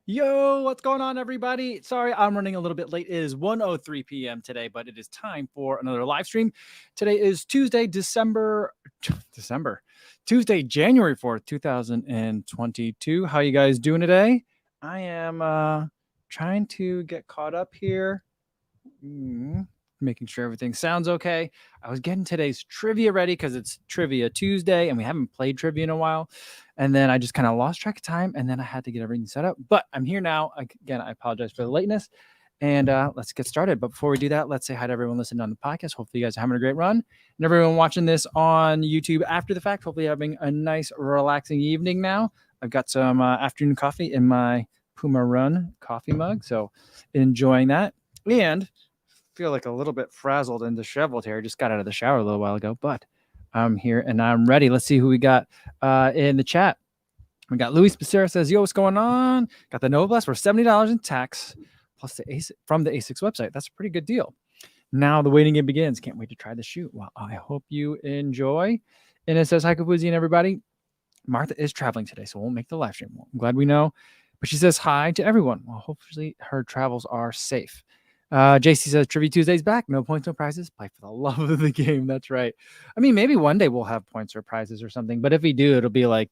Yo, what's going on, everybody? Sorry, I'm running a little bit late. It is 1:03 p.m. today, but it is time for another live stream. Today is Tuesday, Tuesday, January 4th, 2022. How you guys doing today? I am trying to get caught up here. Making sure everything sounds okay. I was getting today's trivia ready because it's Trivia Tuesday and we haven't played trivia in a while. And then I just kind of lost track of time and then I had to get everything set up. But I'm here now. Again, I apologize for the lateness. And let's get started. But before we do that, let's say hi to everyone listening on the podcast. Hopefully, you guys are having a great run. And everyone watching this on YouTube after the fact, hopefully, having a nice, relaxing evening now. I've got some afternoon coffee in my Puma Run coffee mug. So, enjoying that. And feel like a little bit frazzled and disheveled here. I just got out of the shower a little while ago, but I'm here and I'm ready. Let's see who we got in the chat. We got Luis Becerra says, yo, what's going on? Got the Nova Blast for $70 in tax plus the from the ASICS website. That's a pretty good deal. Now the waiting game begins. Can't wait to try the shoe. Well, I hope you enjoy. And it says, hi, Kapuzi and everybody. Martha is traveling today, so won't make the live stream. Well, I'm glad we know. But she says hi to everyone. Well, hopefully her travels are safe. JC says, Trivia Tuesday's back. No points, no prizes. Play for the love of the game. That's right. I mean, maybe one day we'll have points or prizes or something. But if we do, it'll be like,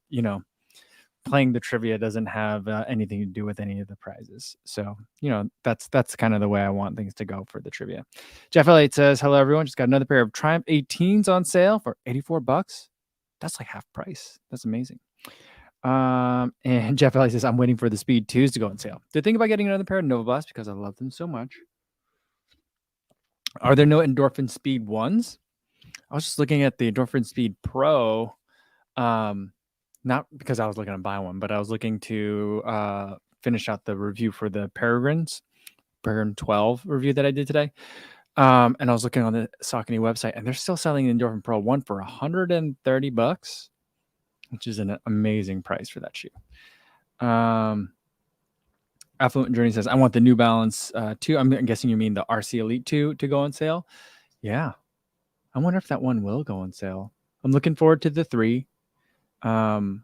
playing the trivia doesn't have anything to do with any of the prizes. So, that's kind of the way I want things to go for the trivia. Jeff Elliott says, hello, everyone. Just got another pair of Triumph 18s on sale for $84. That's like half price. That's amazing. And Jeff Elliott says, I'm waiting for the Speed 2s to go on sale. Did think about getting another pair of Nova Blast because I love them so much. Are there no Endorphin Speed 1s? I was just looking at the Endorphin Speed Pro, not because I was looking to buy one, but I was looking to finish out the review for the Peregrine 12 review that I did today. And I was looking on the Saucony website, and they're still selling the Endorphin Pro 1 for $130, which is an amazing price for that shoe. Affluent Journey says, I want the New Balance 2. I'm guessing you mean the RC Elite 2 to go on sale. Yeah. I wonder if that one will go on sale. I'm looking forward to the 3. But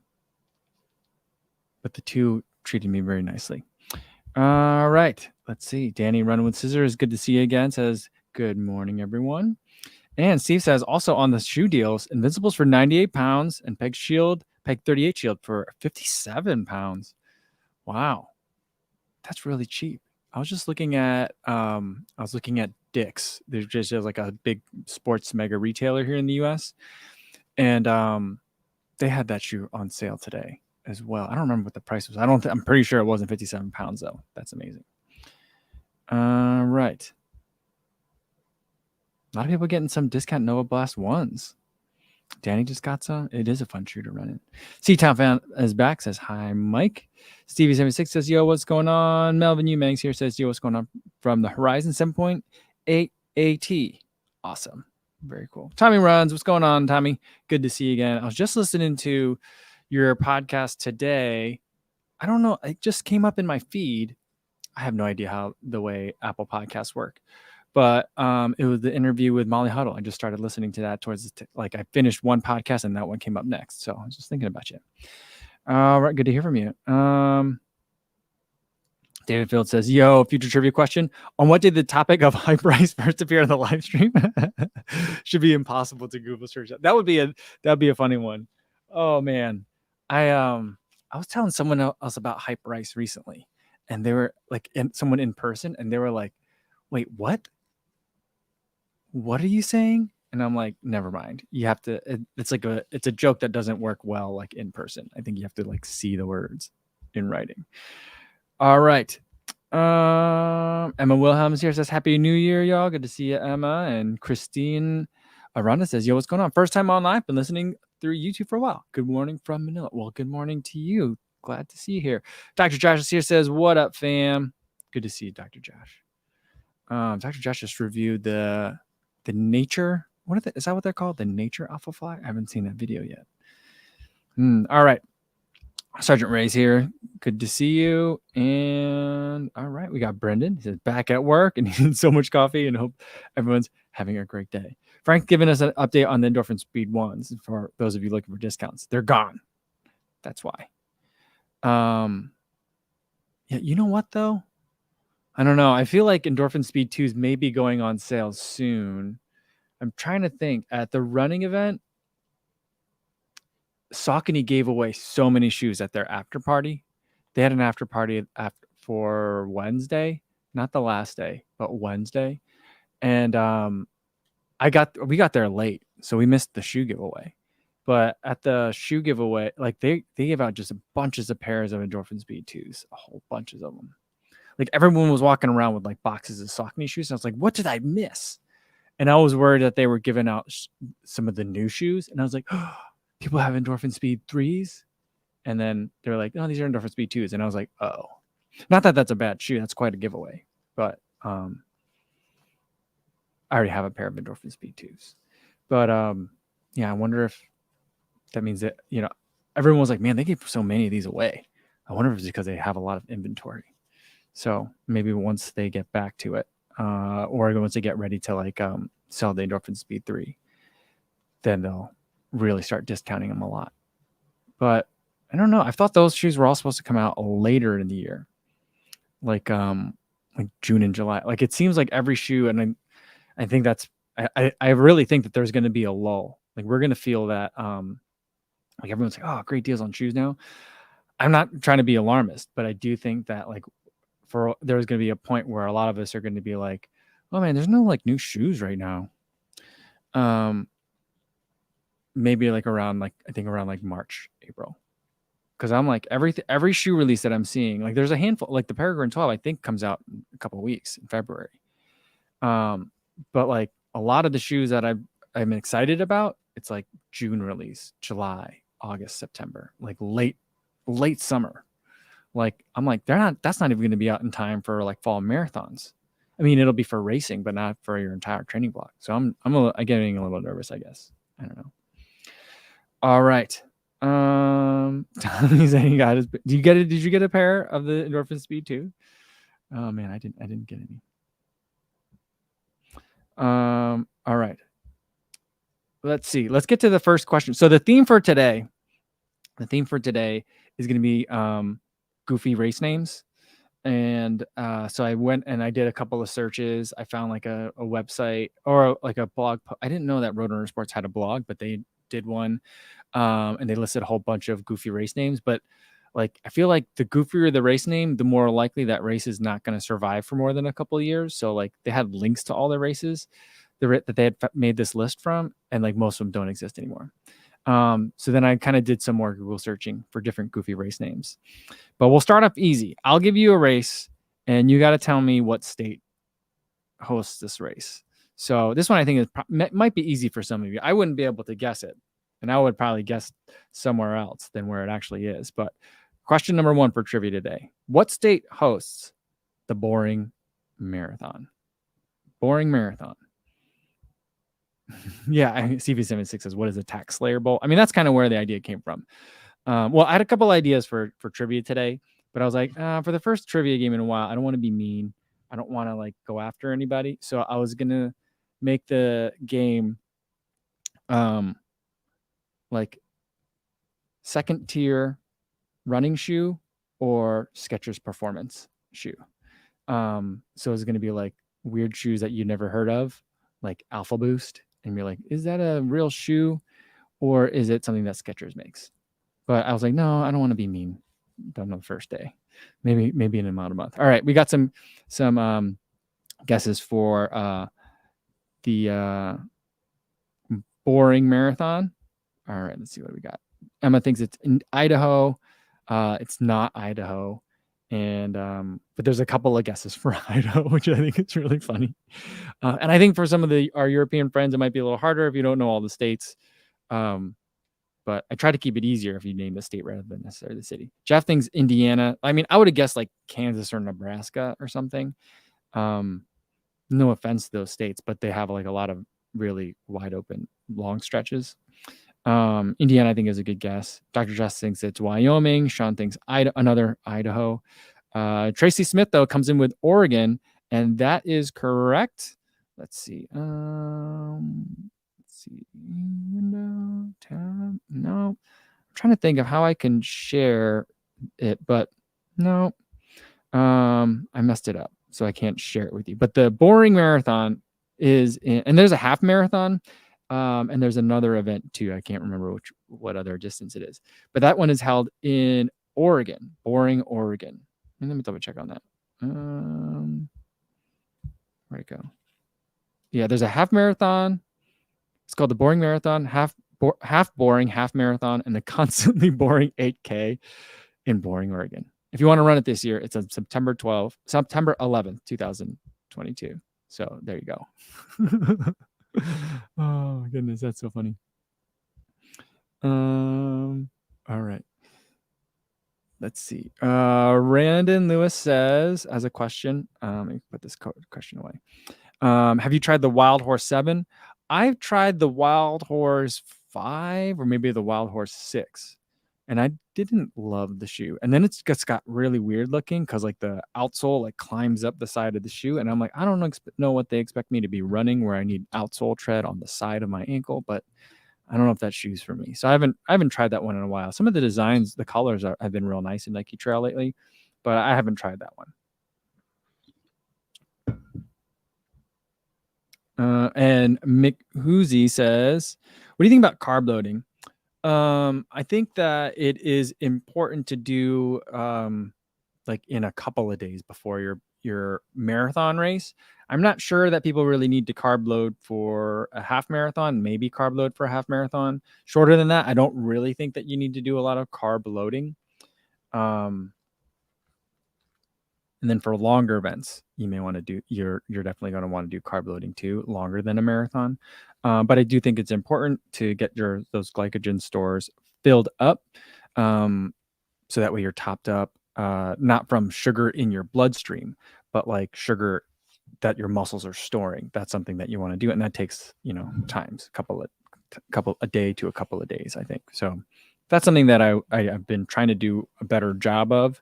the 2 treated me very nicely. All right. Let's see. Danny Running with Scissors, good to see you again. Says, good morning, everyone. And Steve says, also on the shoe deals, Invincibles for 98 pounds and Peg 38 Shield for 57 pounds. Wow. That's really cheap. I was just looking at Dick's. There's just like a big sports mega retailer here in the US. And they had that shoe on sale today as well. I don't remember what the price was. I'm pretty sure it wasn't 57 pounds though. That's amazing. Right. A lot of people getting some discount Nova Blast 1s. Danny just got some. It is a fun shoe to run in. C-Town fan is back. Says, hi, Mike. Stevie76 says, yo, what's going on? Melvin Eubanks here says, yo, what's going on from the Horizon 7.8 AT. Awesome. Very cool. Tommy Runs. What's going on, Tommy? Good to see you again. I was just listening to your podcast today. I don't know. It just came up in my feed. I have no idea how the way Apple Podcasts work. But it was the interview with Molly Huddle. I just started listening to that towards I finished one podcast and that one came up next. So I was just thinking about you. All right, good to hear from you. David Field says, yo, future trivia question. On what did the topic of high price first appear on the live stream? Should be impossible to Google search. That'd be a funny one. Oh man. I was telling someone else about high price recently, and they were someone in person, and they were like, wait, what? What are you saying? And I'm like, never mind. You have to, it's a joke that doesn't work well in person. I think you have to see the words in writing. All right. Emma Wilhelms here says, happy New Year, y'all. Good to see you, Emma. And Christine Aranda says, yo, what's going on? First time on live, been listening through YouTube for a while. Good morning from Manila. Well, good morning to you. Glad to see you here. Dr. Josh is here, says, what up, fam? Good to see you, Dr. Josh. Dr. Josh just reviewed the Nature. Is that what they're called? The Nature Alpha Fly? I haven't seen that video yet. All right. Sergeant Ray's here. Good to see you. And all right, we got Brendan. He says back at work and he needs so much coffee and hope everyone's having a great day. Frank's giving us an update on the Endorphin Speed 1s for those of you looking for discounts. They're gone. That's why. Yeah, you know what though? I don't know. I feel like Endorphin Speed 2s may be going on sale soon. I'm trying to think. At the running event, Saucony gave away so many shoes at their after party. They had an after party for Wednesday, not the last day, but Wednesday. And we got there late, so we missed the shoe giveaway. But at the shoe giveaway, like they gave out just bunches of pairs of Endorphin Speed 2s, a whole bunches of them. Like everyone was walking around with like boxes of Saucony shoes. And I was like, what did I miss? And I was worried that they were giving out some of the new shoes. And I was like, oh, people have Endorphin Speed 3s. And then they're like, no, these are Endorphin Speed 2s. And I was like, oh, not that that's a bad shoe. That's quite a giveaway. But I already have a pair of Endorphin Speed 2s. But yeah, I wonder if that means that, everyone was like, man, they gave so many of these away. I wonder if it's because they have a lot of inventory. So maybe once they get back to it, or once they get ready to like sell the Endorphin Speed 3, then they'll really start discounting them a lot. But I don't know. I thought those shoes were all supposed to come out later in the year, like June and July. Like it seems like every shoe, and I think I really think that there's going to be a lull. Like we're going to feel that like everyone's like, oh, great deals on shoes now. I'm not trying to be alarmist, but I do think that like there's going to be a point where a lot of us are going to be like, oh man, there's no like new shoes right now. Maybe like around March, April. Cause I'm like every shoe release that I'm seeing, like there's a handful, like the Peregrine 12, I think comes out in a couple of weeks in February. But like a lot of the shoes that I'm excited about, it's like June release, July, August, September, like late summer. Like I'm like, that's not even going to be out in time for like fall marathons. I mean, it'll be for racing, but not for your entire training block. So I'm getting a little nervous, I guess. I don't know. All right. Tommy's saying did you get a pair of the Endorphin Speed 2? Oh man, I didn't get any. All right. Let's see. Let's get to the first question. So the theme for today is going to be goofy race names. And so I went and I did a couple of searches. I found like a website or like a blog. I didn't know that Roadrunner Sports had a blog, but they did one. And they listed a whole bunch of goofy race names. But like, I feel like the goofier the race name, the more likely that race is not going to survive for more than a couple of years. So like they had links to all the races that they had made this list from, and like most of them don't exist anymore. So then I kind of did some more Google searching for different goofy race names. But we'll start off easy. I'll give you a race, and you got to tell me what state hosts this race. So this one I think might be easy for some of you. I wouldn't be able to guess it, and I would probably guess somewhere else than where it actually is. But question number 1 for trivia today: what state hosts the Boring Marathon? Boring Marathon. Yeah, CV76 says, what is a Tax Slayer Bowl? I mean, that's kind of where the idea came from. Well, I had a couple ideas for trivia today, but I was like, for the first trivia game in a while, I don't want to be mean. I don't want to like go after anybody. So I was gonna make the game like second tier running shoe or Skechers performance shoe. So it's gonna be like weird shoes that you never heard of, like Alpha Boost, and you're like, is that a real shoe or is it something that Skechers makes? But I was like, no, I don't want to be mean on the first day. Maybe in about a month. All right, we got some guesses for the Boring Marathon. All right, let's see what we got. Emma thinks it's in Idaho. It's not Idaho. And but there's a couple of guesses for Idaho, which I think is really funny. And I think for some of our European friends, it might be a little harder if you don't know all the states. But I try to keep it easier if you name the state rather than necessarily the city. Jeff thinks Indiana. I mean, I would have guessed like Kansas or Nebraska or something. No offense to those states, but they have like a lot of really wide open long stretches. Indiana, I think, is a good guess. Dr. Jess thinks it's Wyoming. Sean thinks another Idaho. Tracy Smith, though, comes in with Oregon, and that is correct. Let's see. Window tab. No, I'm trying to think of how I can share it, but no. I messed it up, so I can't share it with you. But the Boring Marathon is and there's a half marathon, and there's another event too. I can't remember what other distance it is, but that one is held in Oregon, Boring, Oregon. And let me double check on that. Where'd it go? Yeah, there's a half marathon. It's called the Boring Marathon, half boring, half marathon, and the constantly boring 8K in Boring, Oregon. If you want to run it this year, it's on September 11th, 2022. So there you go. Oh goodness, that's so funny. All right. Let's see. Randon Lewis says, as a question, let me put this question away. Have you tried the Wild Horse 7? I've tried the Wild Horse 5 or maybe the Wild Horse 6. And I didn't love the shoe. And then it's just got really weird looking because like the outsole like climbs up the side of the shoe. And I'm like, I don't know what they expect me to be running where I need outsole tread on the side of my ankle, but I don't know if that shoe's for me. So I haven't tried that one in a while. Some of the designs, the colors have been real nice in Nike Trail lately, but I haven't tried that one. And Mick Hoozy says, what do you think about carb loading? I think that it is important to do like in a couple of days before your marathon race. I'm not sure that people really need to carb load for a half marathon, maybe carb load for a half marathon. Shorter than that, I don't really think that you need to do a lot of carb loading. And then for longer events, you may want to do, you're definitely going to want to do carb loading too, longer than a marathon. But I do think it's important to get those glycogen stores filled up. So that way you're topped up, not from sugar in your bloodstream, but like sugar that your muscles are storing. That's something that you want to do. And that takes, times, a day to a couple of days, I think. So that's something that I've been trying to do a better job of,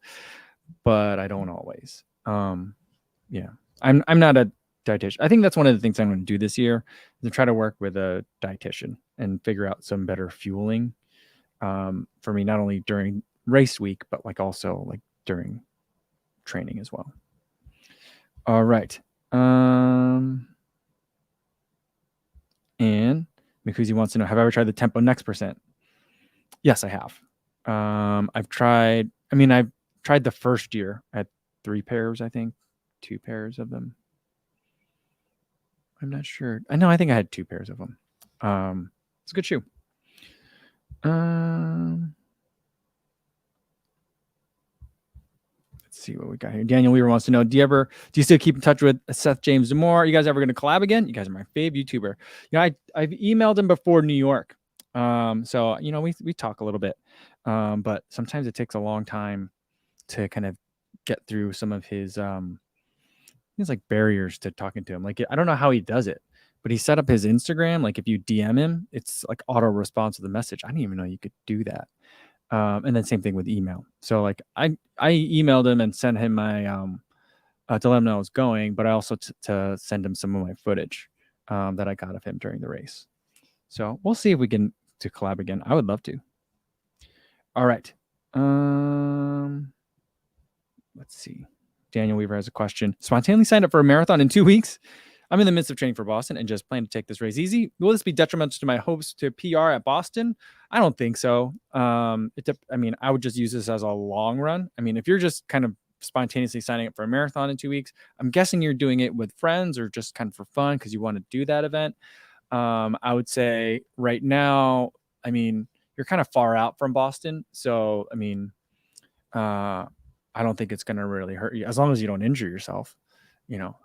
but I don't always. Yeah, I'm not a dietitian. I think that's one of the things I'm going to do this year is to try to work with a dietitian and figure out some better fueling for me, not only during race week, but like also like during training as well. All right. And Mikuzi wants to know, have I ever tried the Tempo Next percent? Yes, I have. I've tried the first year at 3 pairs, I think, 2 pairs of them. I'm not sure. I think I had 2 pairs of them. It's a good shoe. Let's see what we got here. Daniel Weaver wants to know, do you still keep in touch with Seth James Demore? Are you guys ever going to collab again? You guys are my fave YouTuber. I've emailed him before New York. So, we talk a little bit. But sometimes it takes a long time to kind of get through some of his like barriers to talking to him. Like, I don't know how he does it, but he set up his Instagram. Like if you DM him, it's like auto response to the message. I didn't even know you could do that. And then same thing with email. So like I emailed him and sent him my to let him know I was going, but I also to send him some of my footage that I got of him during the race. So we'll see if we can to collab again. I would love to. All right. Let's see. Daniel Weaver has a question. Spontaneously signed up for a marathon in 2 weeks. I'm in the midst of training for Boston and just plan to take this race easy. Will this be detrimental to my hopes to PR at Boston? I don't think so. I would just use this as a long run. I mean, if you're just kind of spontaneously signing up for a marathon in 2 weeks, I'm guessing you're doing it with friends or just kind of for fun because you want to do that event. I would say right now, you're kind of far out from Boston. So, I don't think it's going to really hurt you as long as you don't injure yourself.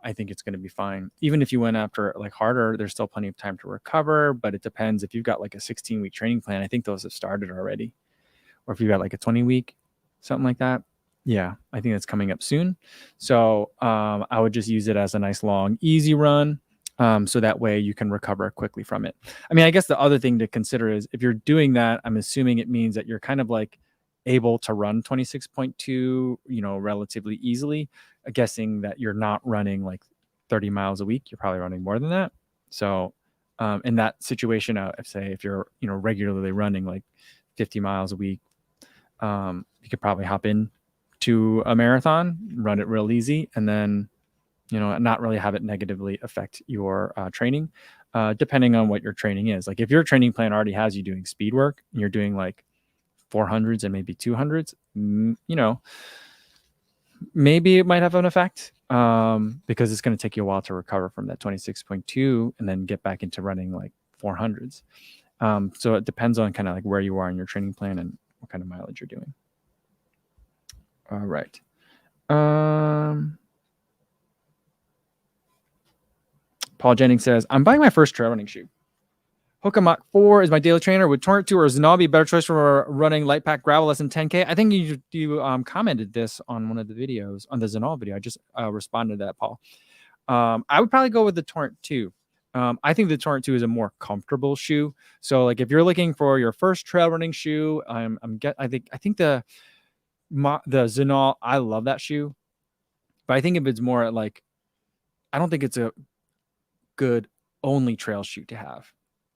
I think it's going to be fine. Even if you went after like harder, there's still plenty of time to recover, but it depends. If you've got like a 16-week training plan, I think those have started already. Or if you've got like a 20-week, something like that. Yeah, I think that's coming up soon. So I would just use it as a nice long, easy run. So that way you can recover quickly from it. I guess the other thing to consider is if you're doing that, I'm assuming it means that you're kind of like able to run 26.2, relatively easily, guessing that you're not running like 30 miles a week. You're probably running more than that. So in that situation, if you're, regularly running like 50 miles a week, you could probably hop in to a marathon, run it real easy, and then, not really have it negatively affect your training, depending on what your training is. Like if your training plan already has you doing speed work and you're doing like 400s and maybe 200s, maybe it might have an effect, because it's going to take you a while to recover from that 26.2 and then get back into running like 400s. So it depends on kind of like where you are in your training plan and what kind of mileage you're doing. All right. Paul Jennings says, I'm buying my first trail running shoe. Hoka Mach 4 is my daily trainer. Would Torrent 2 or Zenal be a better choice for running light pack gravel less than 10K? I think you commented this on one of the videos, on the Zenal video. I just responded to that, Paul. I would probably go with the Torrent 2. I think the Torrent 2 is a more comfortable shoe. So like if you're looking for your first trail running shoe, I think the Zenal, I love that shoe. But I think if it's more like, I don't think it's a good only trail shoe to have.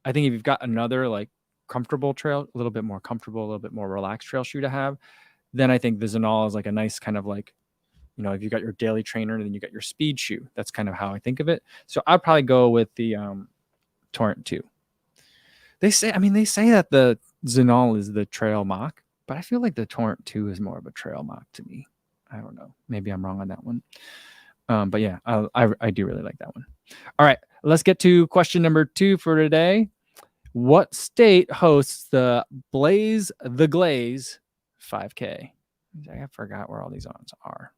I think if you've got another like comfortable trail, a little bit more comfortable, a little bit more relaxed trail shoe to have, then I think the Zenal is like a nice kind of like, if you got your daily trainer and then you got your speed shoe, that's kind of how I think of it. So I'd probably go with the Torrent 2. They say that the Zenal is the trail Mach, but I feel like the Torrent 2 is more of a trail Mach to me. I don't know. Maybe I'm wrong on that one. But yeah, I do really like that one. All right, let's get to question number 2 for today. What state hosts the glaze 5K? I forgot where all these odds are.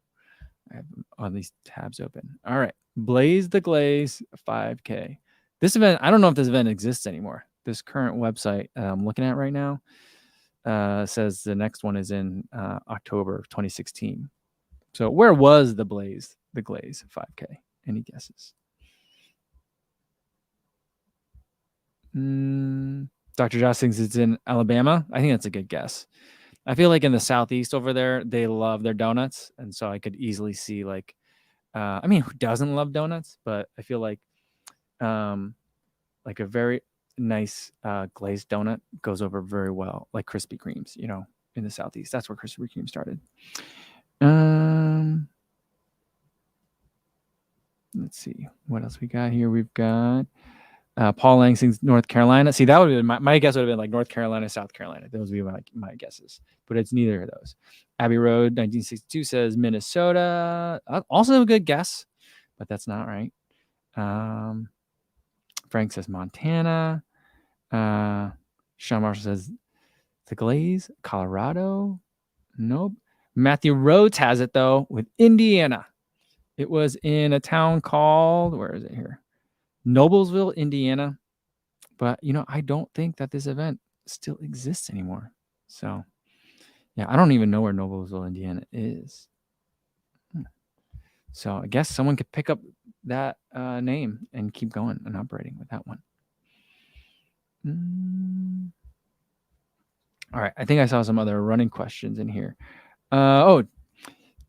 I have all these tabs open. All right, glaze 5K. This event, I don't know if this event exists anymore. This current website I'm looking at right now says the next one is in October of 2016. So where was the glaze 5K? Any guesses? Dr. Josh thinks it's in Alabama. I think that's a good guess. I feel like in the Southeast over there, they love their donuts. And so I could easily see like, who doesn't love donuts? But I feel like a very nice glazed donut goes over very well, like Krispy Kremes, in the Southeast. That's where Krispy Kreme started. Let's see what else we got here. We've got Paul Langston's North Carolina. See, that would have been my guess. Would have been like North Carolina, South Carolina. Those would be my guesses, but it's neither of those. Abbey Road 1962 says Minnesota. Also a good guess, but that's not right. Frank says Montana. Sean Marshall says the Glaze, Colorado. Nope. Matthew Rhodes has it though with Indiana. It was in a town called, where is it here? Noblesville, Indiana. But, I don't think that this event still exists anymore. So, yeah, I don't even know where Noblesville, Indiana is. So I guess someone could pick up that name and keep going and operating with that one. All right. I think I saw some other running questions in here.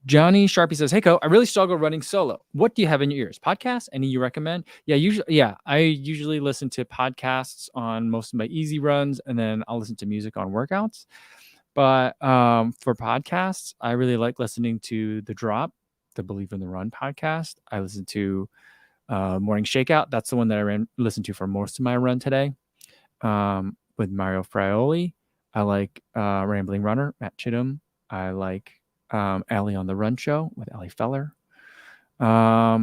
Johnny Sharpie says, "Hey, Co, I really struggle running solo. What do you have in your ears? Podcasts? Any you recommend?" Yeah, I usually listen to podcasts on most of my easy runs, and then I'll listen to music on workouts. But for podcasts, I really like listening to The Drop, the Believe in the Run podcast. I listen to Morning Shakeout. That's the one that I listened to for most of my run today. With Mario Fraioli. I like Rambling Runner, Matt Chittum. I like Allie on the Run Show with Allie Feller. I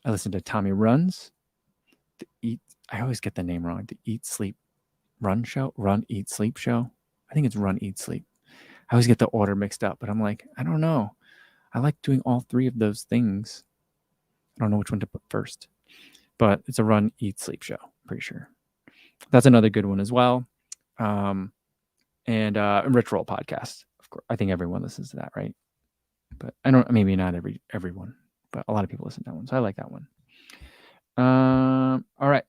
listen to Tommy Runs. I always get the name wrong. The Eat, Sleep, Run Show. Run, Eat, Sleep Show. I think it's Run, Eat, Sleep. I always get the order mixed up, but I'm like, I don't know. I like doing all three of those things. I don't know which one to put first, but it's a Run, Eat, Sleep show. Pretty sure. That's another good one as well. And Rich Roll podcast. Of course, I think everyone listens to that, right? But I don't. Maybe not everyone, but a lot of people listen to that one. So I like that one. All right.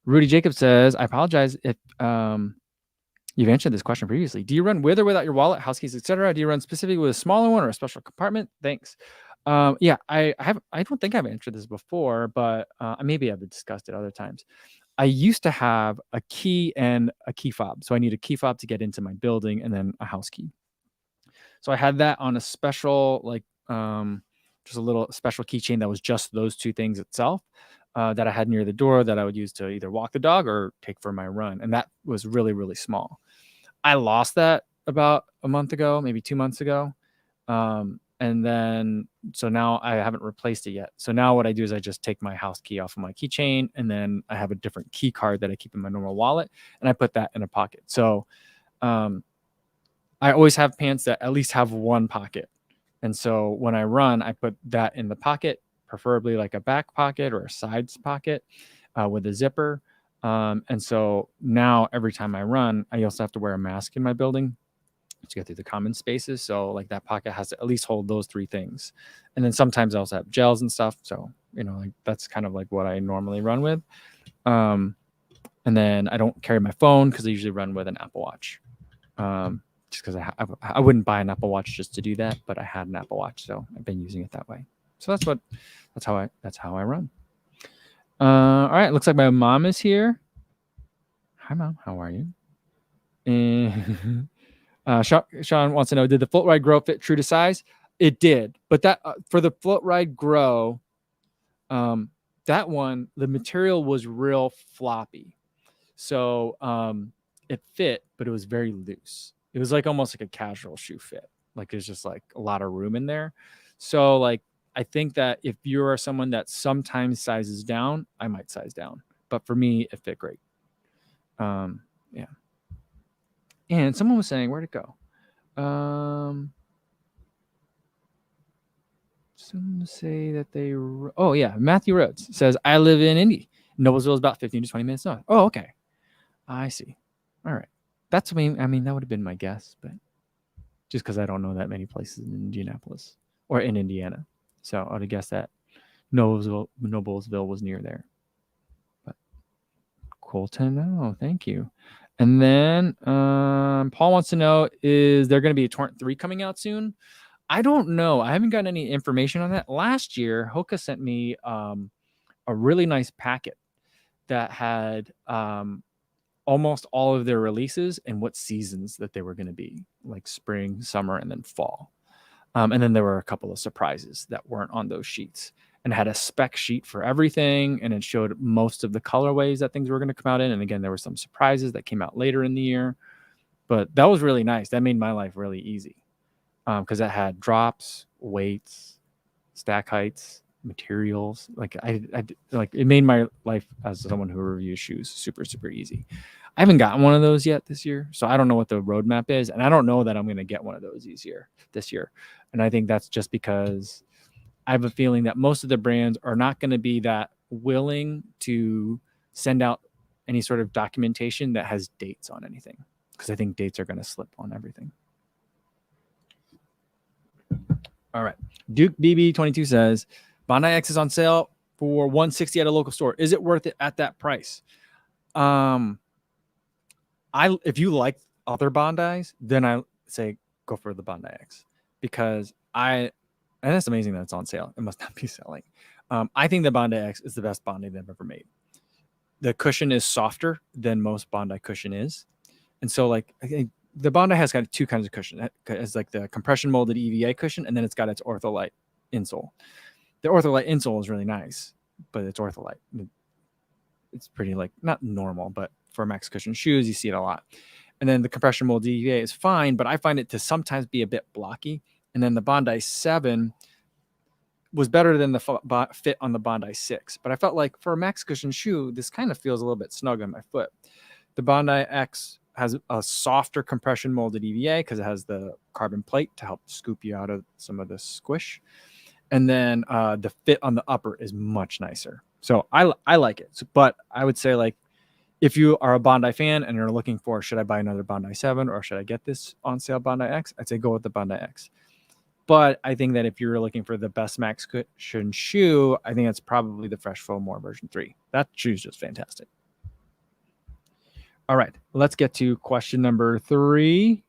Rudy Jacob says, "I apologize if you've answered this question previously. Do you run with or without your wallet, house keys, etc.? Do you run specifically with a smaller one or a special compartment? Thanks." Yeah, I don't think I've answered this before, but maybe I've discussed it other times. I used to have a key and a key fob. So I need a key fob to get into my building and then a house key. So I had that on a special, like, just a little special keychain that was just those two things itself, that I had near the door that I would use to either walk the dog or take for my run. And that was really, really small. I lost that about a month ago, maybe 2 months ago. And then, so now I haven't replaced it yet. So now what I do is I just take my house key off of my keychain, and then I have a different key card that I keep in my normal wallet, and I put that in a pocket. So, I always have pants that at least have one pocket. And so when I run, I put that in the pocket, preferably like a back pocket or a sides pocket, with a zipper. And so now every time I run, I also have to wear a mask in my building to get through the common spaces. So like that pocket has to at least hold those three things. And then sometimes I also have gels and stuff. So, like that's kind of like what I normally run with. And then I don't carry my phone because I usually run with an Apple Watch. Just because I wouldn't buy an Apple Watch just to do that, but I had an Apple Watch, so I've been using it that way. So that's how I run. All right, looks like my mom is here. Hi, Mom. How are you? And Sean wants to know, did the Float Ride Grow fit true to size? It did, but that for the Float Ride Grow, that one, the material was real floppy. So it fit, but it was very loose. It was like almost like a casual shoe fit. Like there's just like a lot of room in there. So like I think that if you are someone that sometimes sizes down, I might size down. But for me, it fit great. Yeah. And someone was saying, where'd it go? Someone say that they. Oh yeah, Matthew Rhodes says I live in Indy. Noblesville is about 15 to 20 minutes north. Oh, okay. I see. All right. That's I mean, that would have been my guess, but just because I don't know that many places in Indianapolis or in Indiana. So I would have guessed that Noblesville was near there. But cool to know. Thank you. And then Paul wants to know, is there going to be a Torrent 3 coming out soon? I don't know. I haven't gotten any information on that. Last year, Hoka sent me a really nice packet that had almost all of their releases and what seasons that they were going to be, like spring, summer, and then fall. And then there were a couple of surprises that weren't on those sheets, and it had a spec sheet for everything. And it showed most of the colorways that things were going to come out in. And again, there were some surprises that came out later in the year, but that was really nice. That made my life really easy. Cause that had drops, weights, stack heights, materials. Like I like it made my life as someone who reviews shoes super, super easy. I haven't gotten one of those yet this year, so I don't know what the roadmap is, and I don't know that I'm going to get one of those this year. And I think that's just because I have a feeling that most of the brands are not going to be that willing to send out any sort of documentation that has dates on anything, because I think dates are going to slip on everything. All right. Duke BB22 says Bondi X is on sale for $160 at a local store. Is it worth it at that price? If you like other Bondis, then I say go for the Bondi X, because and it's amazing that it's on sale. It must not be selling. I think the Bondi X is the best Bondi they've ever made. The cushion is softer than most Bondi cushion is. And so like I think the Bondi has got two kinds of cushion. It's like the compression molded EVA cushion, and then it's got its Ortholite insole. The Ortholite insole is really nice, but it's Ortholite. It's pretty like not normal, but for max cushion shoes, you see it a lot. And then the compression molded EVA is fine, but I find it to sometimes be a bit blocky. And then the Bondi 7 was better than the fit on the Bondi 6. But I felt like for a max cushion shoe, this kind of feels a little bit snug on my foot. The Bondi X has a softer compression molded EVA because it has the carbon plate to help scoop you out of some of the squish. And then the fit on the upper is much nicer. So I like it. But I would say, like, if you are a Bondi fan and you're looking for, should I buy another Bondi 7 or should I get this on sale Bondi X? I'd say go with the Bondi X. But I think that if you're looking for the best max cushion shoe, I think it's probably the Fresh Foam More version 3. That shoe's just fantastic. All right, let's get to question number 3.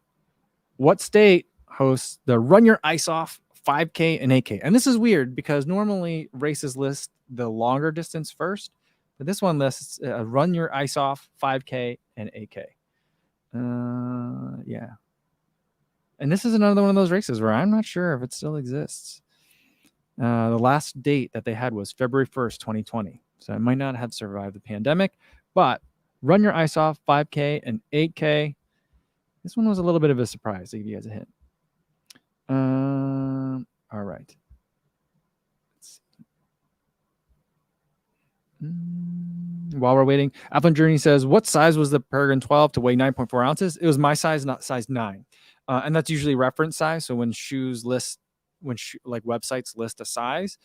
What state hosts the Run Your Ice Off 5K and 8K? And this is weird because normally races list the longer distance first, but this one lists Run Your Ice Off 5K and 8K. Yeah. And this is another one of those races where I'm not sure if it still exists. The last date that they had was February 1st, 2020. So it might not have survived the pandemic, but Run Your Ice Off 5K and 8K. This one was a little bit of a surprise to give you guys a hint. All right. While we're waiting, Upland Journey says, what size was the Peregrine 12 to weigh 9.4 ounces? It was my size, not size 9. And that's usually reference size. So when like websites list a size,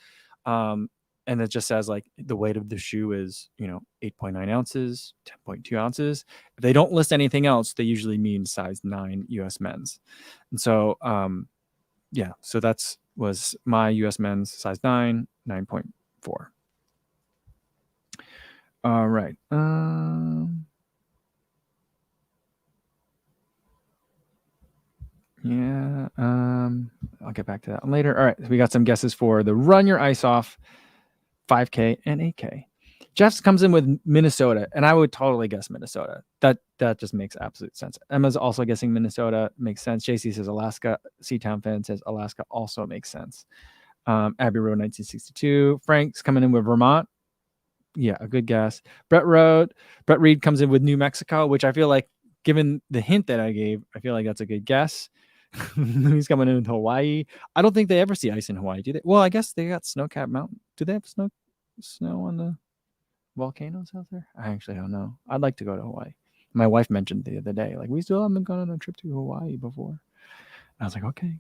and it just says like the weight of the shoe is, 8.9 ounces, 10.2 ounces. If they don't list anything else, they usually mean size 9 US men's. And so, yeah, so was my US men's size 9, 9.4. All right. Yeah. I'll get back to that later. All right. So we got some guesses for the Run Your Ice Off 5K and 8K. Jeff comes in with Minnesota, and I would totally guess Minnesota. That just makes absolute sense. Emma's also guessing Minnesota. Makes sense. JC says Alaska. Seatown fan says Alaska also makes sense. Abbey Road 1962. Frank's coming in with Vermont. Yeah, a good guess. Brett Reed comes in with New Mexico, which I feel like, given the hint that I gave, I feel like that's a good guess. He's coming in with Hawaii. I don't think they ever see ice in Hawaii, do they? Well, I guess they got snow-capped mountain. Do they have snow on the volcanoes out there? I actually don't know. I'd like to go to Hawaii. My wife mentioned the other day, like, we still haven't gone on a trip to Hawaii before. I was like, okay.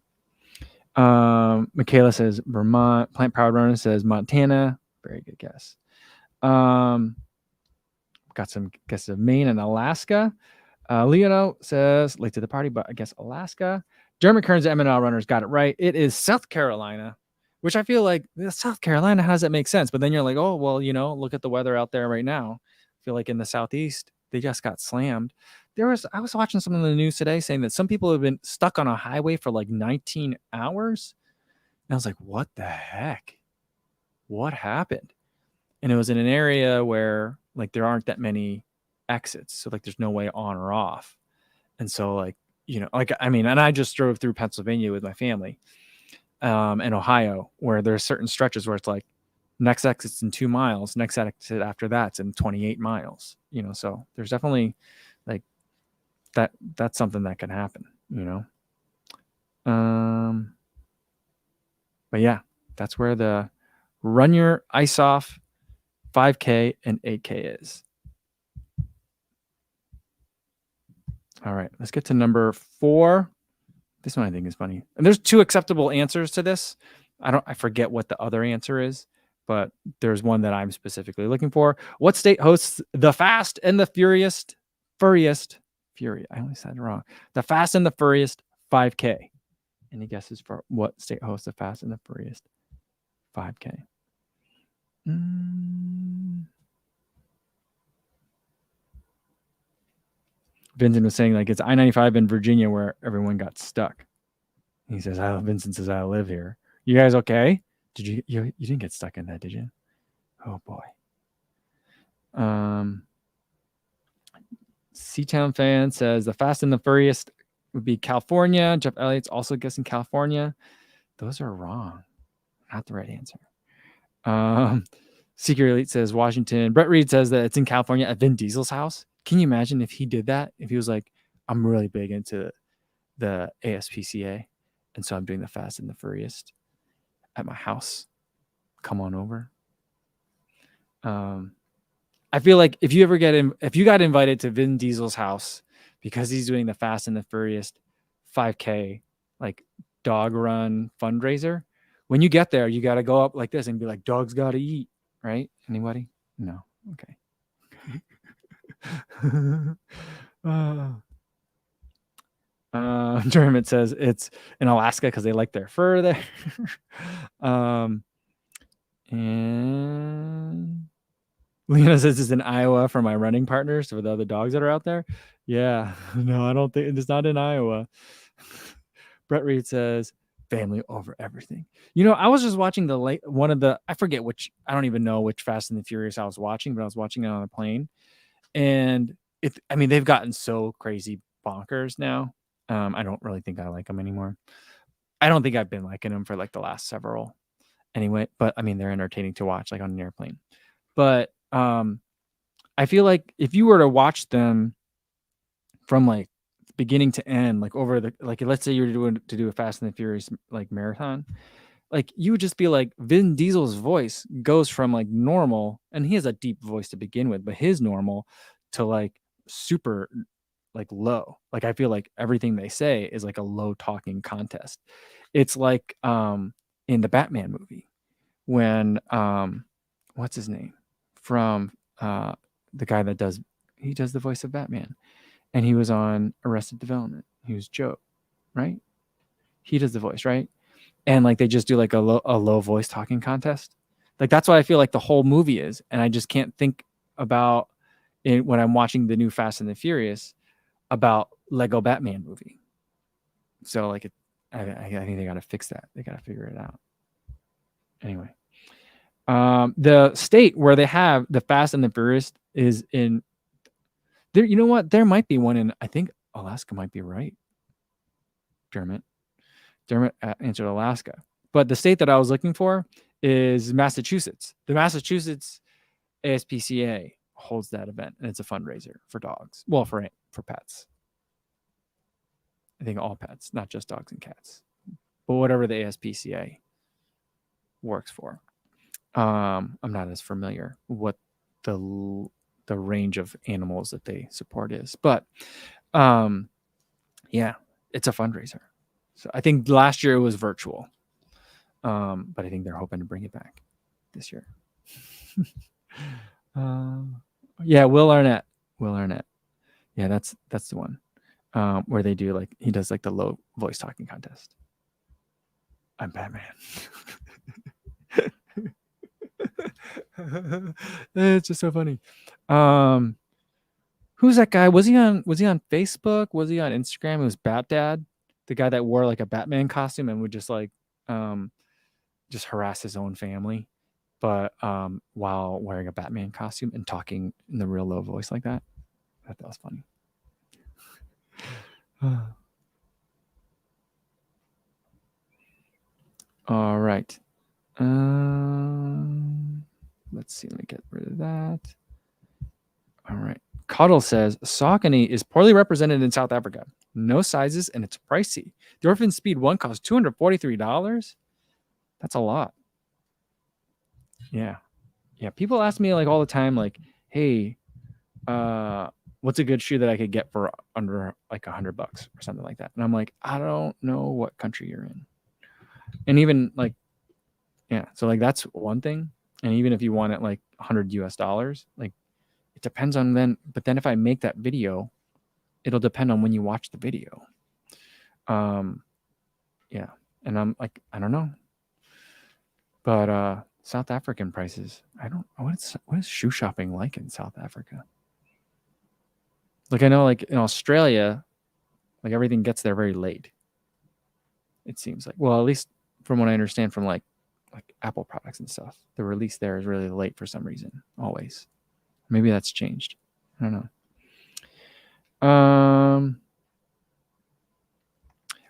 Michaela says Vermont. Plant Powered Runner says Montana. Very good guess. Got some guesses of Maine and Alaska. Leono says late to the party, but I guess Alaska. Jeremy Kearns, MNL Runners, got it right. It is South Carolina, which I feel like South Carolina, how does that make sense? But then you're like, oh, well, look at the weather out there right now. I feel like in the Southeast, they just got slammed. I was watching something in the news today saying that some people have been stuck on a highway for like 19 hours. And I was like, what the heck? What happened? And it was in an area where like there aren't that many exits. So like there's no way on or off. And so and I just drove through Pennsylvania with my family and Ohio, where there's certain stretches where it's like next exit's in 2 miles, next exit after that's in 28 miles, so there's definitely like that's something that can happen, but yeah, that's where the Run Your Ice Off 5K and 8K is. All right, let's get to number 4. This one I think is funny. And there's 2 acceptable answers to this. I forget what the other answer is, but there's one that I'm specifically looking for. What state hosts the Fast and the Furriest? I only said it wrong. The Fast and the Furriest 5K. Any guesses for what state hosts the Fast and the Furriest 5K? Vincent was saying like it's I-95 in Virginia where everyone got stuck. He says, Vincent says, I live here. You guys okay? Did you didn't get stuck in that, did you? Oh boy. Seatown fan says the Fast and the Furriest would be California. Jeff Elliott's also guessing California. Those are wrong. Not the right answer. Secret Elite says Washington. Brett Reed says that it's in California at Vin Diesel's house. Can you imagine if he did that? If he was like, I'm really big into the ASPCA, and so I'm doing the Fast and the Furriest at my house. Come on over. I feel like if you got invited to Vin Diesel's house because he's doing the Fast and the Furriest 5K like dog run fundraiser, when you get there, you got to go up like this and be like, dogs got to eat, right? Anybody? No. Okay. Jeremy says it's in Alaska because they like their fur there. And Lena says it's in Iowa for my running partners, for the other dogs that are out there. Yeah, no, I don't think it's not in Iowa. Brett Reed says family over everything. I was just watching I forget which, I don't even know which Fast and the Furious I was watching, but I was watching it on a plane. And they've gotten so crazy bonkers now. I don't really think I like them anymore. I don't think I've been liking them for like the last several anyway, but I mean, they're entertaining to watch like on an airplane. But I feel like if you were to watch them from like beginning to end, like over the, like, let's say you were doing to do a Fast and the Furious like marathon, like you would just be like, Vin Diesel's voice goes from like normal, and he has a deep voice to begin with, but his normal to like super like low. Like I feel like everything they say is like a low talking contest. It's like in the Batman movie when what's his name from the guy that does, he does the voice of Batman, and he was on Arrested Development. He was Joe, right? He does the voice, right? And like they just do like a low voice talking contest. Like that's what I feel like the whole movie is, and I just can't think about it when I'm watching the new Fast and the Furious about Lego Batman movie. So like I think they got to fix that. They got to figure it out. Anyway, the state where they have the Fast and the Furious is in there. You know what? There might be one in, I think Alaska might be right. Dermot answered Alaska, but the state that I was looking for is Massachusetts. The Massachusetts ASPCA holds that event, and it's a fundraiser for dogs. Well, for pets. I think all pets, not just dogs and cats, but whatever the ASPCA works for. I'm not as familiar what the range of animals that they support is, but yeah, it's a fundraiser. So I think last year it was virtual, but I think they're hoping to bring it back this year. Yeah, Will Arnett. Yeah, that's the one where they do like, he does like the low voice talking contest. I'm Batman. It's just so funny. Who's that guy? Was he on Facebook? Was he on Instagram? It was Bat Dad, the guy that wore like a Batman costume and would just like just harass his own family, but while wearing a Batman costume and talking in the real low voice like that. I thought that was funny. All right. Let's see. Let me get rid of that. All right. Cuddle says Saucony is poorly represented in South Africa. No sizes, and it's pricey. The Orphan Speed 1 costs $243. That's a lot. Yeah. People ask me like all the time, like, hey, what's a good shoe that I could get for under like $100 or something like that? And I'm like, I don't know what country you're in. And even like, yeah, so like that's one thing. And even if you want it like $100, like it depends on then. But then if I make that video, it'll depend on when you watch the video. Yeah, and I'm like, I don't know. But South African prices, I don't. What is shoe shopping like in South Africa? Like I know, like in Australia, like everything gets there very late. It seems like, well, at least from what I understand from like Apple products and stuff, the release there is really late for some reason. Always. Maybe that's changed. I don't know.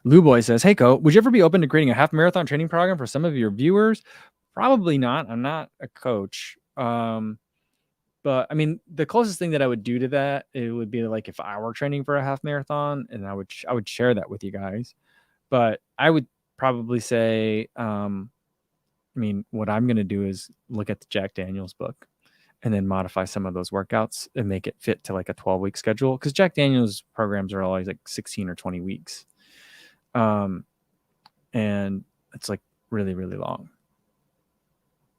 Lou Boy says, "Hey, Co, would you ever be open to creating a half marathon training program for some of your viewers?" Probably not. I'm not a coach. But I mean, the closest thing that I would do to that, it would be like if I were training for a half marathon, and I would share that with you guys. But I would probably say, I mean, what I'm going to do is look at the Jack Daniels book and then modify some of those workouts and make it fit to like a 12-week schedule. Because Jack Daniels programs are always like 16 or 20 weeks. And it's like really, really long.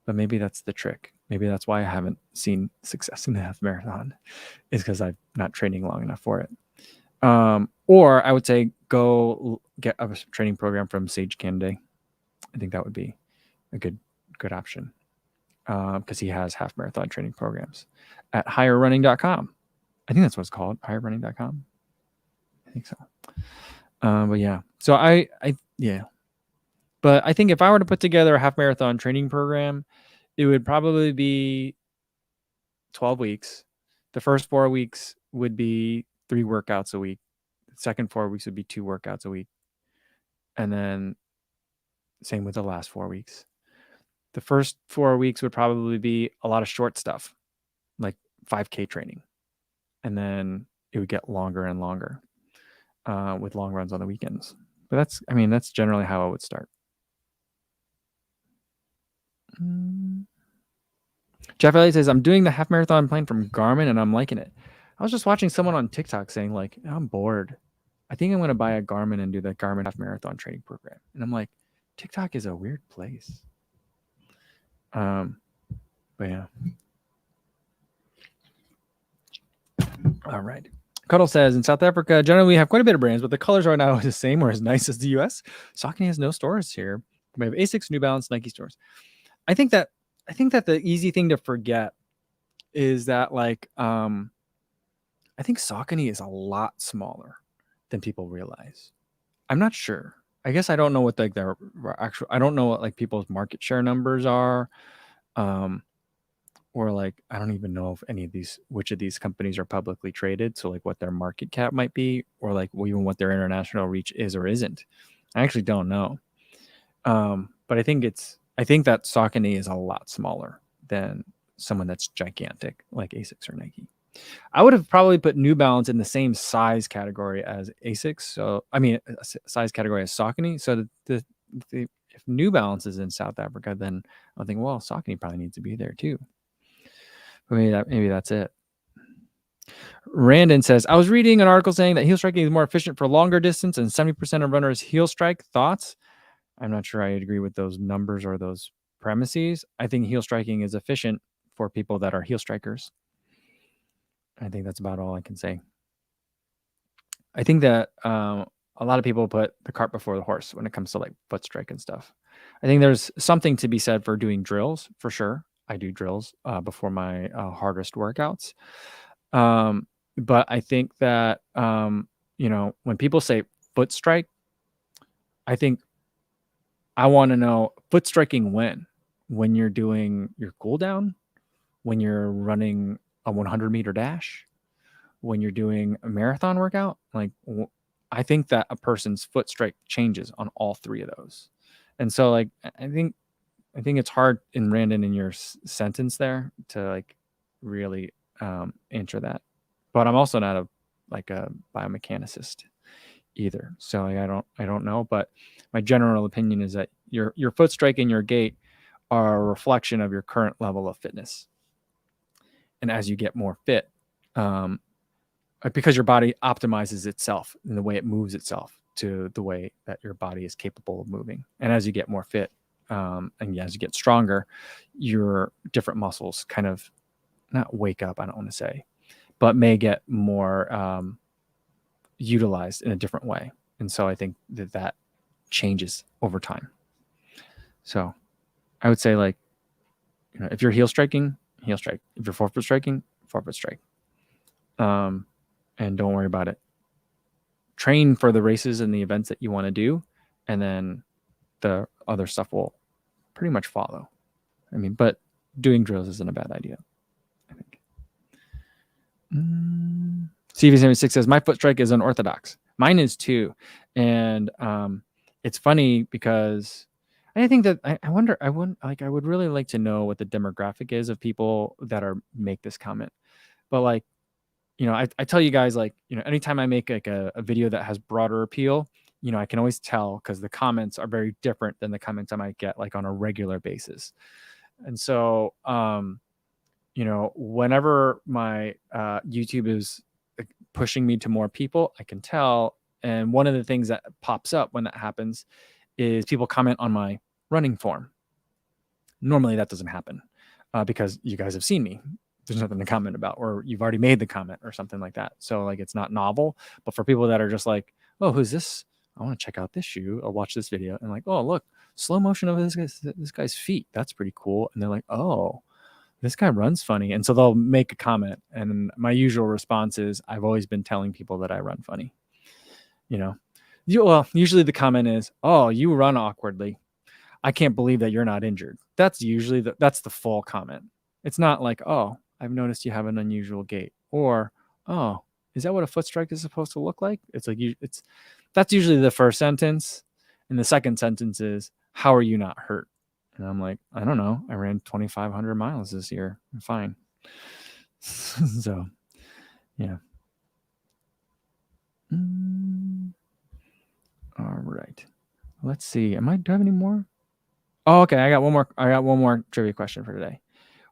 But maybe that's the trick. Maybe that's why I haven't seen success in the half marathon, is because I'm not training long enough for it. Or I would say go get a training program from Sage Canday. I think that would be a good option, because he has half marathon training programs at higherrunning.com. I think that's what it's called, higherrunning.com. I think so. But yeah, so yeah. But I think if I were to put together a half marathon training program, it would probably be 12 weeks. The first 4 weeks would be 3 workouts a week. second 4 weeks would be 2 workouts a week. And then same with the last 4 weeks. The first 4 weeks would probably be a lot of short stuff, like 5K training. And then it would get longer and longer with long runs on the weekends. But that's generally how I would start. Jeff Elliott says, I'm doing the half marathon plan from Garmin and I'm liking it. I was just watching someone on TikTok saying like, I'm bored. I think I'm going to buy a Garmin and do the Garmin half marathon training program. And I'm like, TikTok is a weird place. But yeah. All right. Cuddle says, in South Africa, generally we have quite a bit of brands, but the colors right now are the same or as nice as the US. Saucony has no stores here. We have Asics, New Balance, Nike stores. I think that the easy thing to forget is that like I think Saucony is a lot smaller than people realize. I'm not sure. I guess I don't know what like their actual. I don't know what like people's market share numbers are, or like I don't even know if which of these companies are publicly traded. So like what their market cap might be, or like even what their international reach is or isn't. I actually don't know. But I think that Saucony is a lot smaller than someone that's gigantic like Asics or Nike. I would have probably put New Balance in the same size category as Asics. So size category as Saucony. So if New Balance is in South Africa, then I think, well, Saucony probably needs to be there too. But maybe that's it. Randon says, I was reading an article saying that heel striking is more efficient for longer distance and 70% of runners heel strike. Thoughts? I'm not sure I agree with those numbers or those premises. I think heel striking is efficient for people that are heel strikers. I think that's about all I can say. I think that a lot of people put the cart before the horse when it comes to like foot strike and stuff. I think there's something to be said for doing drills for sure. I do drills before my hardest workouts. But I think that, when people say foot strike, I think I want to know foot striking when you're doing your cool down, when you're running a 100-meter dash, when you're doing a marathon workout. Like, I think that a person's foot strike changes on all three of those. And so like, I think it's hard in Randon in your sentence there to like really answer that. But I'm also not a biomechanicist either. So like, I don't know, but my general opinion is that your foot strike and your gait are a reflection of your current level of fitness. And as you get more fit, because your body optimizes itself in the way it moves itself to the way that your body is capable of moving. And as you get more fit, and as you get stronger, your different muscles kind of not wake up, I don't want to say, but may get more utilized in a different way. And so I think that changes over time. So I would say like, if you're heel striking, heel strike. If you're forefoot striking, forefoot strike. And don't worry about it. Train for the races and the events that you want to do, and then the other stuff will pretty much follow. But doing drills isn't a bad idea, I think. CV76 says, my foot strike is unorthodox. Mine is too. And it's funny because I think that I would really like to know what the demographic is of people that make this comment. But like, I tell you guys, like, anytime I make like a video that has broader appeal, I can always tell because the comments are very different than the comments I might get like on a regular basis. And so, whenever my YouTube is pushing me to more people, I can tell. And one of the things that pops up when that happens is people comment on my running form. Normally that doesn't happen because you guys have seen me. There's nothing to comment about, or you've already made the comment or something like that. So like, it's not novel. But for people that are just like, oh, who's this? I want to check out this shoe. I'll watch this video and like, oh, look, slow motion of this guy's feet. That's pretty cool. And they're like, oh, this guy runs funny. And so they'll make a comment. And my usual response is, I've always been telling people that I run funny. Usually the comment is, oh, you run awkwardly. I can't believe that you're not injured. That's usually that's the full comment. It's not like, oh, I've noticed you have an unusual gait, or, oh, Is that what a foot strike is supposed to look like? It's like that's usually the first sentence, and the second sentence is, how are you not hurt? And I'm like, I don't know. I ran 2,500 miles this year. I'm fine. So, yeah. All right. Let's see. Do I have any more? Oh, okay. I got one more trivia question for today.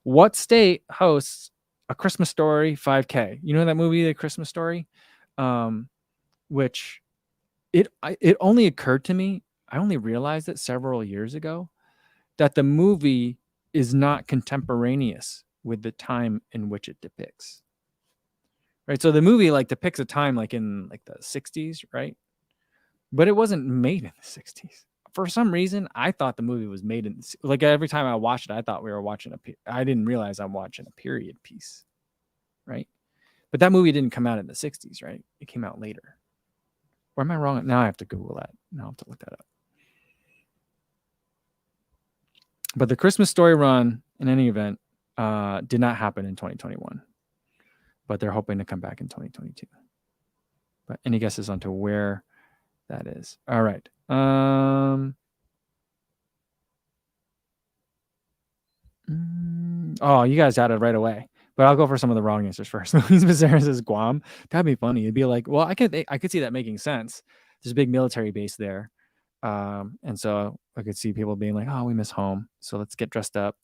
What state hosts A Christmas Story 5K? You know that movie, The Christmas Story? Which it only occurred to me, I only realized it several years ago, that the movie is not contemporaneous with the time in which it depicts. Right? So the movie like depicts a time like in like the 60s, right? But it wasn't made in the 60s. For some reason, I thought the movie was made in, like, every time I watched it, I thought we were watching I didn't realize I'm watching a period piece, right? But that movie didn't come out in the 60s, right? It came out later. Or am I wrong? Now I have to Google that. Now I have to look that up. But the Christmas Story run, in any event, did not happen in 2021. But they're hoping to come back in 2022. But any guesses onto where that is? All right. Oh, you guys got it right away. But I'll go for some of the wrong answers first. Luis Becerra says Guam. That'd be funny. It'd be like, well, I could see that making sense. There's a big military base there. And so I could see people being like, oh, we miss home. So let's get dressed up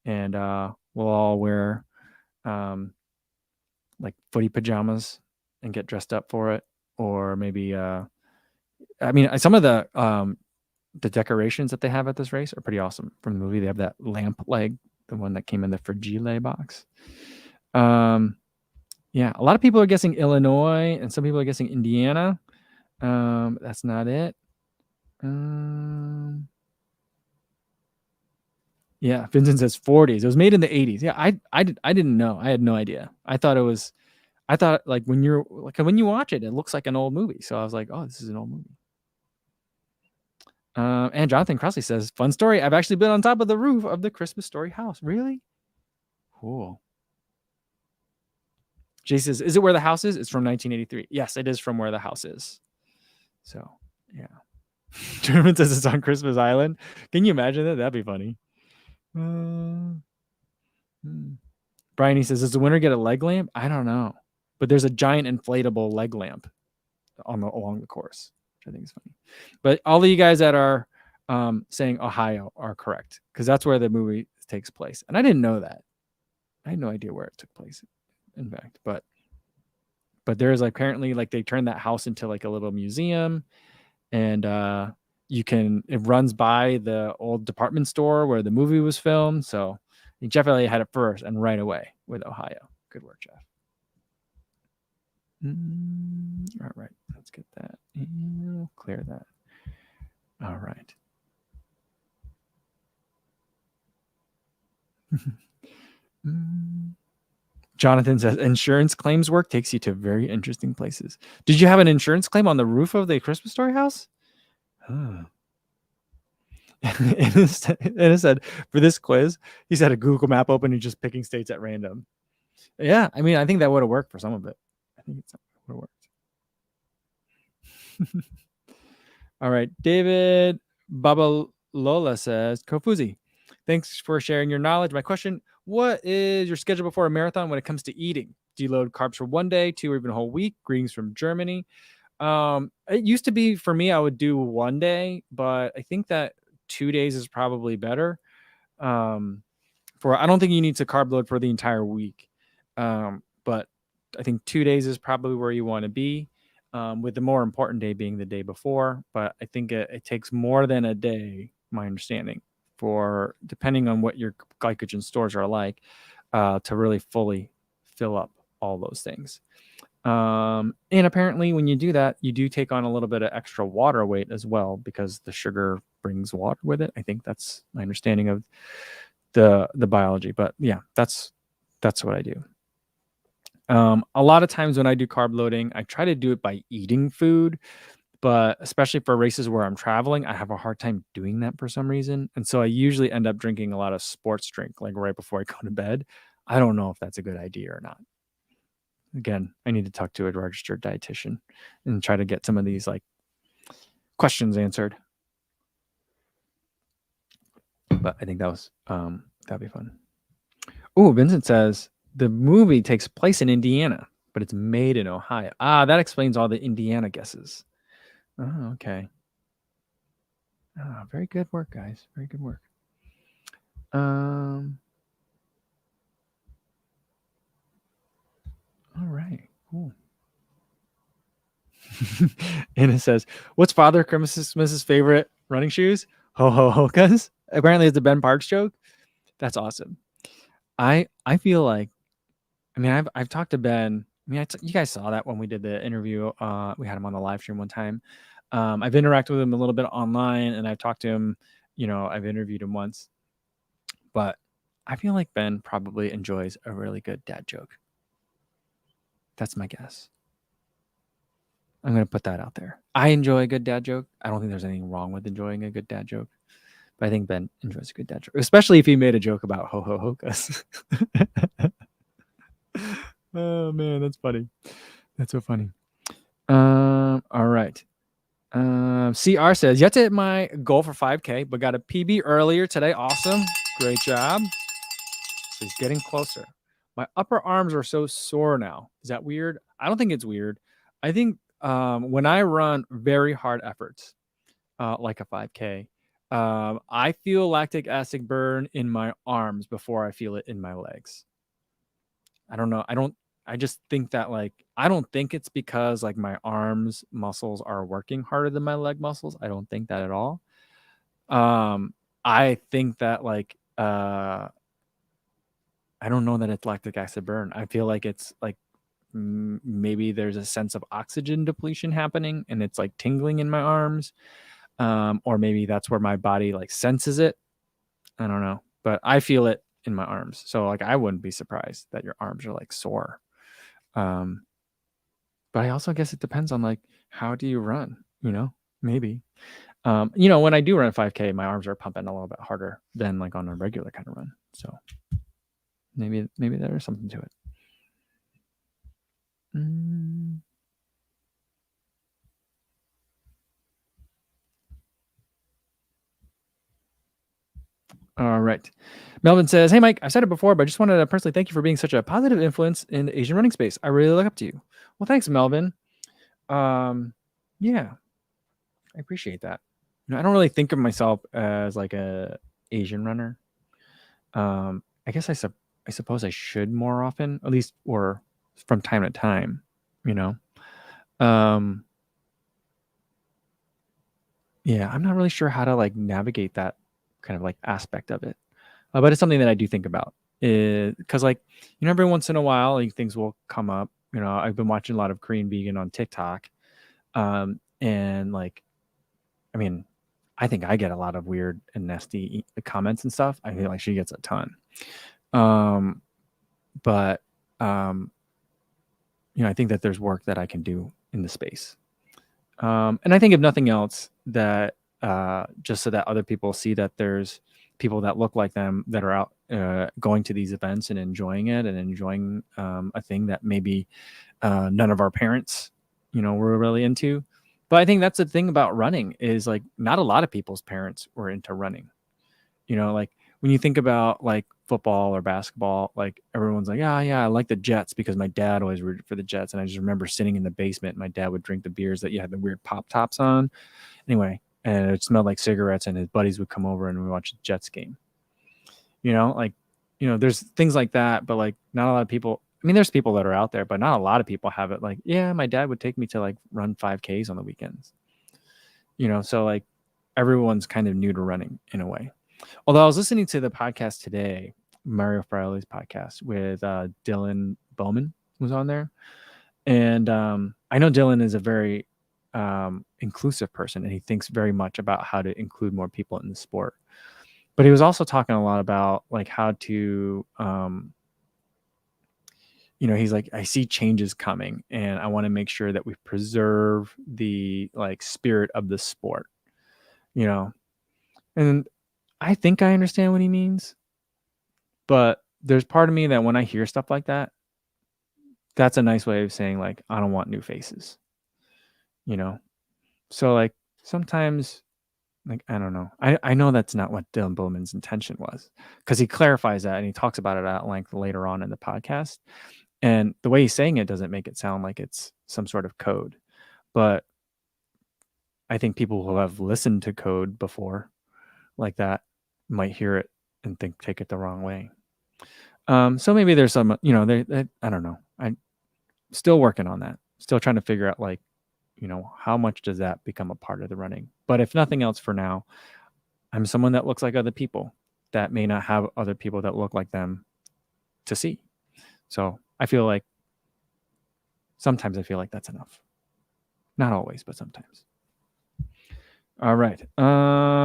and we'll all wear like footy pajamas and get dressed up for it. Or maybe I mean, some of the decorations that they have at this race are pretty awesome from the movie. They have that lamp leg, the one that came in the Fragile box. Yeah, a lot of people are guessing Illinois and some people are guessing Indiana. That's not it. Yeah, Vincent says 40s. It was made in the 80s. Yeah, I didn't know. I had no idea. I thought like when you watch it, it looks like an old movie. So I was like, oh, this is an old movie. And Jonathan Crossley says, fun story. I've actually been on top of the roof of the Christmas Story house. Really? Cool. Jay says, is it where the house is? It's from 1983. Yes, it is from where the house is. So, yeah. German says it's on Christmas Island. Can you imagine that? That'd be funny. Brian, he says, does the winner get a leg lamp? I don't know. But there's a giant inflatable leg lamp along the course, which I think is funny. But all of you guys that are saying Ohio are correct, because that's where the movie takes place. And I didn't know that. I had no idea where it took place, in fact. But there's like apparently like they turned that house into like a little museum, and it runs by the old department store where the movie was filmed. So Jeff Elliott had it first and right away with Ohio. Good work, Jeff. All right, let's get that. And clear that. All right. Jonathan says insurance claims work takes you to very interesting places. Did you have an insurance claim on the roof of the Christmas Story house? And it said for this quiz, he's had a Google map open and just picking states at random. Yeah, I mean, I think that would have worked for some of it. I think it would have worked. All right, David Babalola says, Kofuzi, thanks for sharing your knowledge. My question, what is your schedule before a marathon when it comes to eating? Do you load carbs for one day, 2, or even a whole week? Greetings from Germany. It used to be for me, I would do one day, but I think that 2 days is probably better. I don't think you need to carb load for the entire week. But I think 2 days is probably where you want to be, with the more important day being the day before. But I think it takes more than a day, my understanding, for depending on what your glycogen stores are like, to really fully fill up all those things. And apparently when you do that, you do take on a little bit of extra water weight as well, because the sugar brings water with it. I think that's my understanding of the biology. But yeah, that's what I do. A lot of times when I do carb loading, I try to do it by eating food, but especially for races where I'm traveling, I have a hard time doing that for some reason. And so I usually end up drinking a lot of sports drink, like right before I go to bed. I don't know if that's a good idea or not. again, I need to talk to a registered dietitian and try to get some of these like questions answered. But I think that'd be fun. Oh, Vincent says the movie takes place in Indiana, but it's made in Ohio. That explains all the Indiana guesses. Oh, okay. Very good work, guys. Very good work. All right, cool. And it says, "What's Father Christmas's favorite running shoes? Ho ho hokas." Apparently, it's a Ben Parks joke. That's awesome. I feel like, I mean, I've talked to Ben. I mean, you guys saw that when we did the interview. We had him on the live stream one time. I've interacted with him a little bit online, and I've talked to him. I've interviewed him once, but I feel like Ben probably enjoys a really good dad joke. That's my guess. I'm going to put that out there. I enjoy a good dad joke. I don't think there's anything wrong with enjoying a good dad joke, but I think Ben enjoys a good dad joke, especially if he made a joke about ho ho hokas. Oh man, that's funny. That's so funny. All right. CR says, yet to hit my goal for 5K, but got a PB earlier today. Awesome. Great job. So he's getting closer. My upper arms are so sore now. Is that weird? I don't think it's weird. I think when I run very hard efforts, like a 5K, I feel lactic acid burn in my arms before I feel it in my legs. I don't know. I just think that like, I don't think it's because like my arms muscles are working harder than my leg muscles. I don't think that at all. I think that like, I don't know that it's lactic acid burn. I feel like it's like maybe there's a sense of oxygen depletion happening and it's like tingling in my arms. Or maybe that's where my body like senses it. I don't know, but I feel it in my arms. So like, I wouldn't be surprised that your arms are like sore. But I also guess it depends on like, how do you run, maybe. When I do run 5K, my arms are pumping a little bit harder than like on a regular kind of run. So maybe there is something to it. All right. Melvin says, "Hey, Mike, I've said it before, but I just wanted to personally thank you for being such a positive influence in the Asian running space. I really look up to you." Well, thanks, Melvin. Yeah, I appreciate that. I don't really think of myself as like a Asian runner. I guess I suppose I should more often, at least, or from time to time, Yeah, I'm not really sure how to like navigate that kind of like aspect of it. But it's something that I do think about, because like, every once in a while, like, things will come up. I've been watching a lot of Korean vegan on TikTok, and like, I mean, I think I get a lot of weird and nasty comments and stuff. I feel like she gets a ton, but I think that there's work that I can do in the space, and I think if nothing else, that just so that other people see that there's people that look like them that are out going to these events and enjoying it and enjoying a thing that maybe none of our parents, were really into. But I think that's the thing about running is like not a lot of people's parents were into running. Like when you think about like football or basketball, like everyone's like, yeah, I like the Jets because my dad always rooted for the Jets. And I just remember sitting in the basement, my dad would drink the beers that you had the weird pop tops on. Anyway, and it smelled like cigarettes, and his buddies would come over and we watch the Jets game. There's things like that, but like not a lot of people. I mean, there's people that are out there, but not a lot of people have it. Like, yeah, my dad would take me to like run 5Ks on the weekends. So like everyone's kind of new to running in a way. Although I was listening to the podcast today, Mario Fraioli's podcast with Dylan Bowman was on there. And I know Dylan is a very inclusive person, and he thinks very much about how to include more people in the sport. But he was also talking a lot about like how to, he's like, I see changes coming, and I want to make sure that we preserve the like spirit of the sport, and I think I understand what he means. But there's part of me that when I hear stuff like that that's a nice way of saying like, I don't want new faces, you know? So like sometimes, like, I don't know. I know that's not what Dylan Bowman's intention was, because he clarifies that and he talks about it at length later on in the podcast. And the way he's saying it doesn't make it sound like it's some sort of code. But I think people who have listened to code before like that might hear it and take it the wrong way. So maybe there's some, I don't know. I'm still working on that. Still trying to figure out like, how much does that become a part of the running? But if nothing else for now, I'm someone that looks like other people that may not have other people that look like them to see. So I feel like sometimes I feel like that's enough. Not always, but sometimes. All right.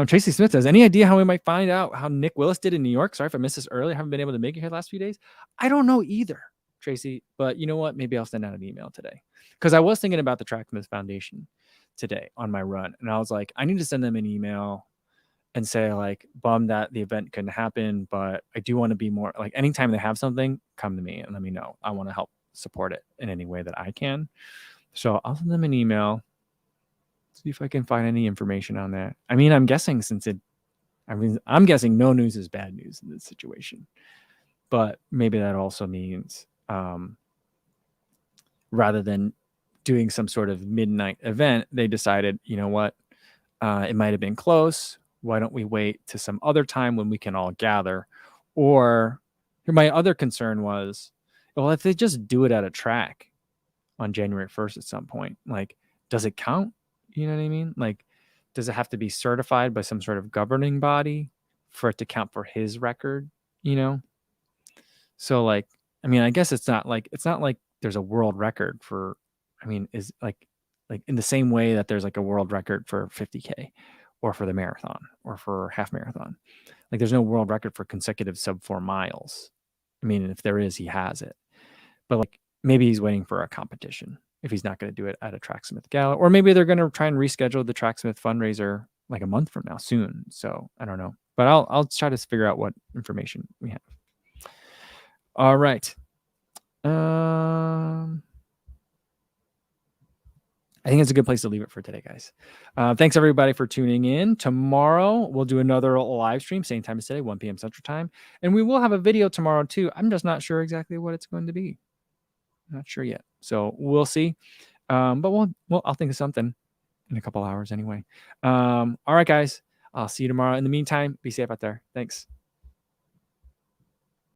Tracy Smith says, any idea how we might find out how Nick Willis did in New York? Sorry if I missed this earlier. I haven't been able to make it here the last few days. I don't know either, Tracy. But you know what? Maybe I'll send out an email today. Because I was thinking about the Tracksmith Foundation today on my run. And I was like, I need to send them an email and say like, bummed that the event couldn't happen, but I do want to be more like, anytime they have something, come to me and let me know. I want to help support it in any way that I can. So I'll send them an email, see if I can find any information on that. I mean, I'm guessing I'm guessing no news is bad news in this situation, but maybe that also means rather than doing some sort of midnight event, they decided, you know what, it might have been close. Why don't we wait to some other time when we can all gather? Or my other concern was, well, if they just do it at a track on January 1st at some point, like, does it count? You know what I mean? Like, does it have to be certified by some sort of governing body for it to count for his record? So like, I mean, I guess it's not like there's a world record for, I mean, is like in the same way that there's like a world record for 50K or for the marathon or for half marathon. Like there's no world record for consecutive sub 4 miles. I mean, if there is, he has it. But like maybe he's waiting for a competition if he's not going to do it at a Tracksmith Gala, or maybe they're going to try and reschedule the Tracksmith fundraiser like a month from now soon. So I don't know, but I'll try to figure out what information we have. All right. I think it's a good place to leave it for today, guys. Thanks everybody for tuning in. Tomorrow we'll do another live stream, same time as today, 1 p.m. Central Time, and we will have a video tomorrow too. I'm just not sure exactly what it's going to be. Not sure yet, so we'll see. But I'll think of something in a couple hours anyway. All right, guys. I'll see you tomorrow. In the meantime, be safe out there. Thanks.